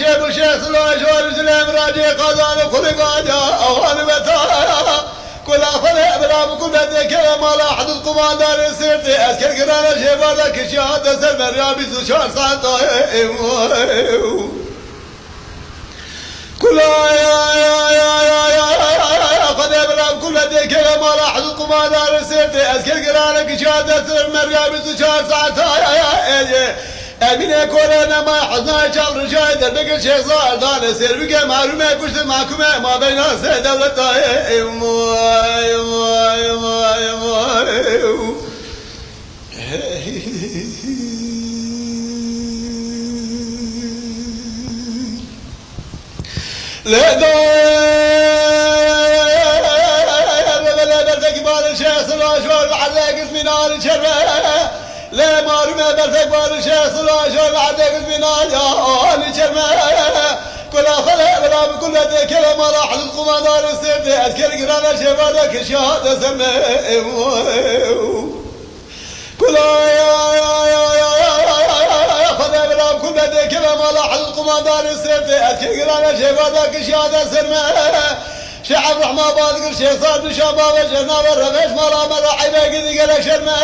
شيب الشيخ سلاجور سلام راجي قضان خلقاجا أوان بتايا كل أفضل بلا بكل ذيك ما لاحظ القماندار سيرتي أسكر قرانا شيبادا كشيادة سلم ريابي سشار سانتا كل كل ذيك ما لاحظ القماندار سيرتي أسكر قرانا كشيادة سلم ريابي سشار سانتا أمين كورونا ما حزنا شاب رجاي دربك الشيخ صار دان سير بك معلومة كشت معكم ما بين سيد دولة لا بال الشيخ صار شو الحلاق من نار الشربة لا معلومة بالفكبار الشيخ صلاح بعدك البناء يا أهل شرمة كل خلق بلا بكل ذيك ما راح للقماندار السيف أذكر قرانا شبابك الشهادة سمه كل خلق بلا بكل ذيك ما راح للقماندار السيف أذكر قرانا شبابك الشهادة سمه شعب رحمة بادقر شيخ صار بشباب جناب الرمش مرا مرا حيبه قد قال شرمه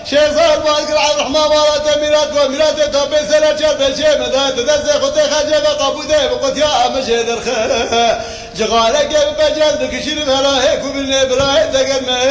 شيخ صار بادقر عبد الرحمن مرا تميرات وميرات تبي سنة شرب شيء مدى تدزي خذ خجب قبوده بقت يا مشي درخ جغالك بجلد كشير بلا هيك وبالنبراي دقر ما